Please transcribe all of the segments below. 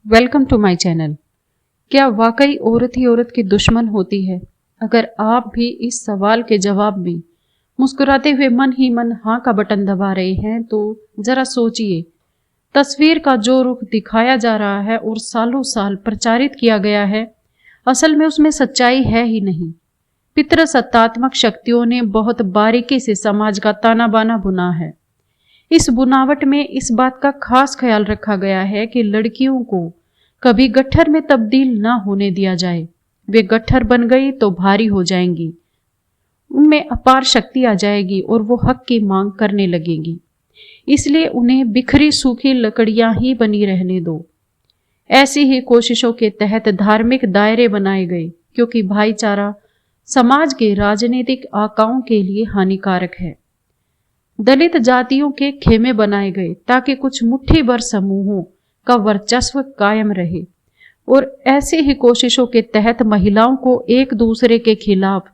Welcome to my channel. क्या वाकई औरत ही औरत की दुश्मन होती है? अगर आप भी इस सवाल के जवाब में मुस्कुराते हुए मन ही मन हाँ का बटन दबा रहे हैं तो जरा सोचिए, तस्वीर का जो रुख दिखाया जा रहा है और सालों साल प्रचारित किया गया है, असल में उसमें सच्चाई है ही नहीं। पितृसत्तात्मक शक्तियों ने बहुत बारीकी से समाज का ताना बाना बुना है। इस बुनावट में इस बात का खास ख्याल रखा गया है कि लड़कियों को कभी गट्ठर में तब्दील न होने दिया जाए। वे गट्ठर बन गई तो भारी हो जाएंगी, उनमें अपार शक्ति आ जाएगी और वो हक की मांग करने लगेंगी। इसलिए उन्हें बिखरी सूखी लकड़ियां ही बनी रहने दो। ऐसी ही कोशिशों के तहत धार्मिक दायरे बनाए गए, क्योंकि भाईचारा समाज के राजनीतिक आकाओं के लिए हानिकारक है। दलित जातियों के खेमे बनाए गए ताकि कुछ मुट्ठी भर समूहों का वर्चस्व कायम रहे, और ऐसी ही कोशिशों के तहत महिलाओं को एक दूसरे के खिलाफ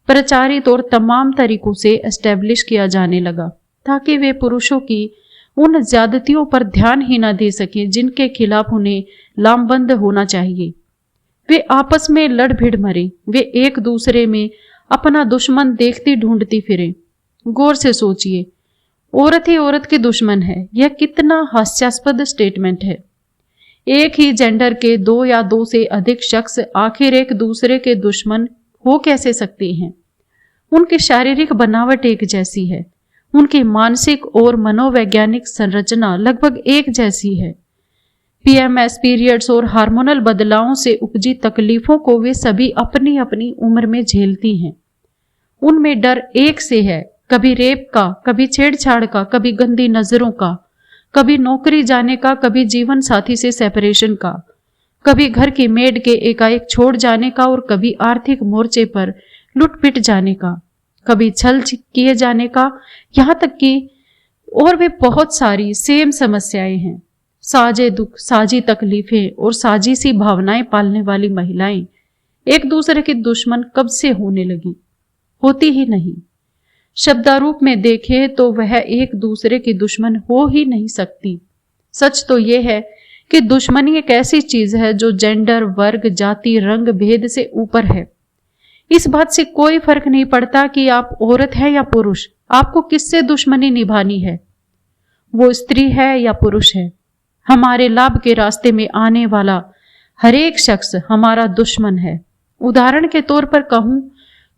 प्रचारित और तमाम तरीकों से एस्टेब्लिश किया जाने लगा, ताकि वे पुरुषों की उन ज्यादतियों पर ध्यान ही न दे सकें जिनके खिलाफ उन्हें लामबंद होना चाहिए। वे आपस में लड़ भिड़ मरे, वे एक दूसरे में अपना दुश्मन देखती ढूंढती फिरे। गौर से सोचिए, औरत ही औरत की दुश्मन है, यह कितना हास्यास्पद स्टेटमेंट है। एक ही जेंडर के दो या दो से अधिक शख्स आखिर एक दूसरे के दुश्मन हो कैसे सकते हैं? उनकी शारीरिक बनावट एक जैसी है, उनकी मानसिक और मनोवैज्ञानिक संरचना लगभग एक जैसी है। पीएमएस पीरियड्स और हार्मोनल बदलावों से उपजी तकलीफों को वे सभी अपनी अपनी उम्र में झेलती हैं। उनमें डर एक से है, कभी रेप का, कभी छेड़छाड़ का, कभी गंदी नजरों का, कभी नौकरी जाने का, कभी जीवन साथी से सेपरेशन का, कभी घर की मेड के एकाएक छोड़ जाने का, और कभी आर्थिक मोर्चे पर लुटपिट जाने का, कभी छल किए जाने का, यहाँ तक कि और भी बहुत सारी सेम समस्याएं हैं। साझे दुख, साझी तकलीफें और साझी सी भावनाएं पालने वाली महिलाएं एक दूसरे की दुश्मन कब से होने लगी? होती ही नहीं। शब्दारूप में देखें तो वह एक दूसरे की दुश्मन हो ही नहीं सकती। सच तो यह है कि दुश्मनी एक ऐसी चीज है जो जेंडर, वर्ग, जाति, रंग भेद से ऊपर है। इस बात से कोई फर्क नहीं पड़ता कि आप औरत है या पुरुष, आपको किससे दुश्मनी निभानी है। वो स्त्री है या पुरुष है, हमारे लाभ के रास्ते में आने वाला हर एक शख्स हमारा दुश्मन है। उदाहरण के तौर पर कहूं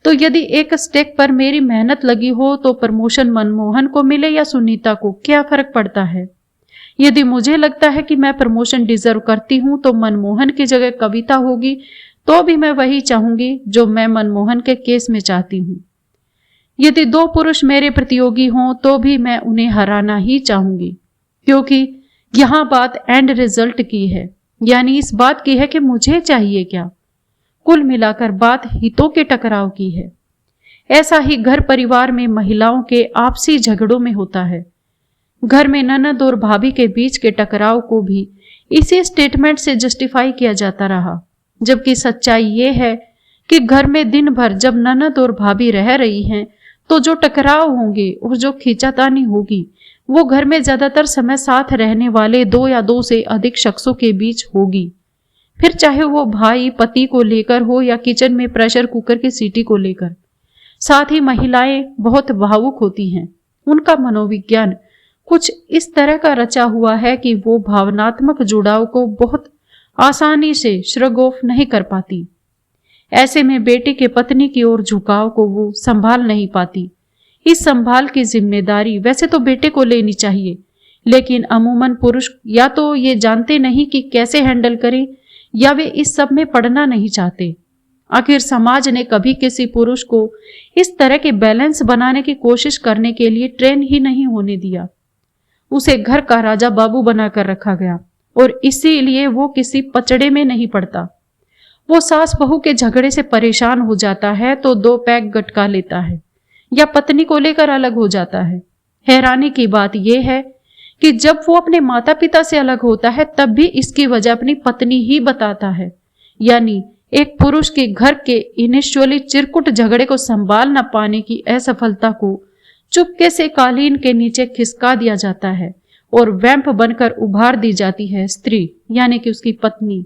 तो यदि एक स्टेक पर मेरी मेहनत लगी हो तो प्रमोशन मनमोहन को मिले या सुनीता को, क्या फर्क पड़ता है? यदि मुझे लगता है कि मैं प्रमोशन डिजर्व करती हूं तो मनमोहन की जगह कविता होगी तो भी मैं वही चाहूंगी जो मैं मनमोहन के केस में चाहती हूं। यदि दो पुरुष मेरे प्रतियोगी हों तो भी मैं उन्हें हराना ही चाहूंगी, क्योंकि यहां बात एंड रिजल्ट की है, यानी इस बात की है कि मुझे चाहिए क्या। कुल मिलाकर बात हितों के टकराव की है। ऐसा ही घर परिवार में महिलाओं के आपसी झगड़ों में होता है। घर में ननद और भाभी के बीच के टकराव को भी इसी स्टेटमेंट से जस्टिफाई किया जाता रहा, जबकि सच्चाई ये है कि घर में दिन भर जब ननद और भाभी रह रही हैं तो जो टकराव होंगे और जो खींचातानी होगी वो घर में ज्यादातर समय साथ रहने वाले दो या दो से अधिक शख्सों के बीच होगी। फिर चाहे वो भाई पति को लेकर हो या किचन में प्रेशर कुकर की सीटी को लेकर। साथ ही महिलाएं बहुत भावुक होती हैं। उनका मनोविज्ञान कुछ इस तरह का रचा हुआ है कि वो भावनात्मक जुड़ाव को बहुत आसानी से श्रग ऑफ नहीं कर पाती। ऐसे में बेटे के पत्नी की ओर झुकाव को वो संभाल नहीं पाती। इस संभाल की जिम्मेदारी वैसे तो बेटे को लेनी चाहिए, लेकिन अमूमन पुरुष या तो ये जानते नहीं कि कैसे हैंडल करें या वे इस सब में पड़ना नहीं चाहते। आखिर समाज ने कभी किसी पुरुष को इस तरह के बैलेंस बनाने की कोशिश करने के लिए ट्रेन ही नहीं होने दिया। उसे घर का राजा बाबू बनाकर रखा गया और इसीलिए वो किसी पचड़े में नहीं पड़ता। वो सास बहू के झगड़े से परेशान हो जाता है तो 2 पैक गटका लेता है या पत्नी को लेकर अलग हो जाता है। हैरानी की बात यह है कि जब वो अपने माता पिता से अलग होता है तब भी इसकी वजह अपनी पत्नी ही बताता है। यानी एक पुरुष के घर के इनिशियली चिरकुट झगड़े को संभाल न पाने की असफलता को चुपके से कालीन के नीचे खिसका दिया जाता है और वैंप बनकर उभार दी जाती है स्त्री। यानी कि उसकी पत्नी,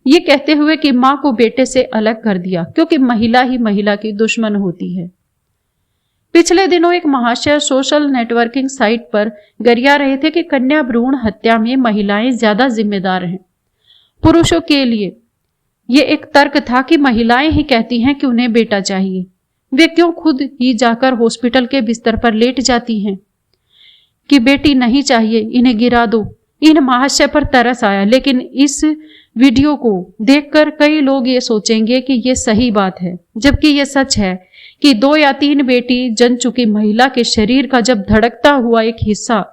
ये कहते हुए कि मां को बेटे से अलग कर दिया क्योंकि महिला ही महिला की दुश्मन होती है। पिछले दिनों एक महाशय सोशल नेटवर्किंग साइट पर गरिया रहे थे कि कन्या भ्रूण हत्या में महिलाएं ज्यादा जिम्मेदार हैं। पुरुषों के लिए ये एक तर्क था कि महिलाएं ही कहती हैं कि उन्हें बेटा चाहिए, वे क्यों खुद ही जाकर हॉस्पिटल के बिस्तर पर लेट जाती हैं कि बेटी नहीं चाहिए, इन्हें गिरा दो। इन महाशय पर तरस आया, लेकिन इस वीडियो को देखकर कई लोग ये सोचेंगे कि ये सही बात है, जबकि ये सच है कि 2 या 3 बेटी जन चुकी महिला के शरीर का जब धड़कता हुआ एक हिस्सा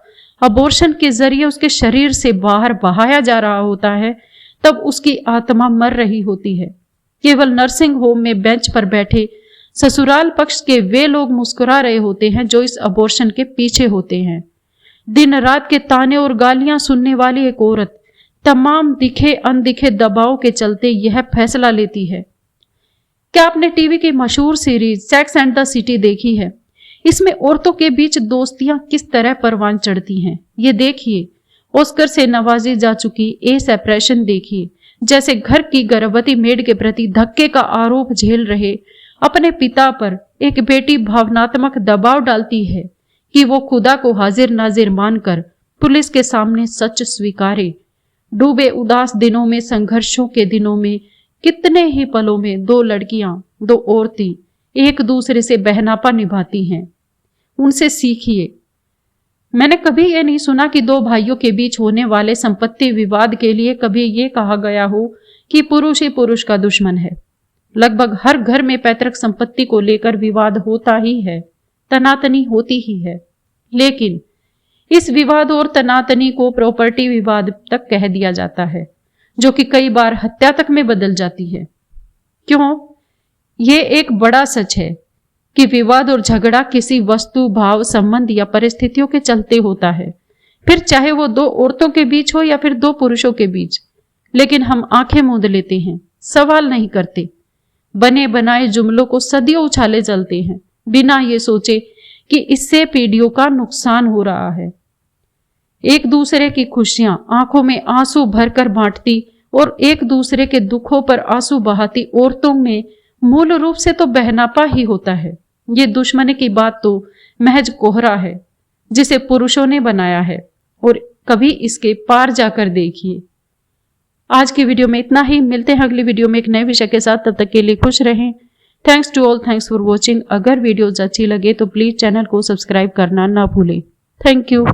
अबॉर्शन के जरिए उसके शरीर से बाहर बहाया जा रहा होता है, तब उसकी आत्मा मर रही होती है। केवल नर्सिंग होम में बेंच पर बैठे ससुराल पक्ष के वे लोग मुस्कुरा रहे होते हैं जो इस अबॉर्शन के पीछे होते हैं। दिन रात के ताने और गालियां सुनने वाली एक औरत तमाम दिखे अनदिखे दबाव के चलते यह फैसला लेती है। क्या आपने टीवी की मशहूर series sex and the city देखी है? इसमें औरतों के बीच दोस्तियां किस तरह परवान चढ़ती हैं, ये देखिए। ऑस्कर से नवाजी जा चुकी ए सेपरेशन देखिए, जैसे घर की गर्भवती मेड के प्रति धक्के का आरोप झेल रहे अपने पिता पर एक बेटी भावनात्मक दबाव डालती है कि वो खुदा को हाजिर नाजिर मानकर पुलिस के सामने सच स्वीकारे। डूबे उदास दिनों में, संघर्षों के दिनों में, कितने ही पलों में 2 लड़कियां, 2 औरतें एक दूसरे से बहनापा निभाती हैं। उनसे सीखिए। मैंने कभी ये नहीं सुना कि 2 भाइयों के बीच होने वाले संपत्ति विवाद के लिए कभी ये कहा गया हो कि पुरुष ही पुरुष का दुश्मन है। लगभग हर घर में पैतृक संपत्ति को लेकर विवाद होता ही है, तनातनी होती ही है, लेकिन इस विवाद और तनातनी को प्रॉपर्टी विवाद तक कह दिया जाता है, जो कि कई बार हत्या तक में बदल जाती है। क्यों? ये एक बड़ा सच है कि विवाद और झगड़ा किसी वस्तु, भाव, संबंध या परिस्थितियों के चलते होता है, फिर चाहे वो 2 औरतों के बीच हो या फिर 2 पुरुषों के बीच। लेकिन हम आंखें मूंद लेते हैं, सवाल नहीं करते, बने बनाए जुमलों को सदियों उछाले चलते हैं, बिना ये सोचे कि इससे पीढ़ियों का नुकसान हो रहा है। एक दूसरे की खुशियां आंखों में आंसू भरकर बांटती और एक दूसरे के दुखों पर आंसू बहाती औरतों में मूल रूप से तो बहनापा ही होता है। ये दुश्मनी की बात तो महज कोहरा है जिसे पुरुषों ने बनाया है, और कभी इसके पार जाकर देखिए। आज की वीडियो में इतना ही। मिलते हैं अगली वीडियो में एक नए विषय के साथ। तब तक के लिए खुश रहें। Thanks to all, thanks for watching. अगर वीडियोज अच्छी लगे तो प्लीज चैनल को सब्सक्राइब करना ना भूलें। Thank you.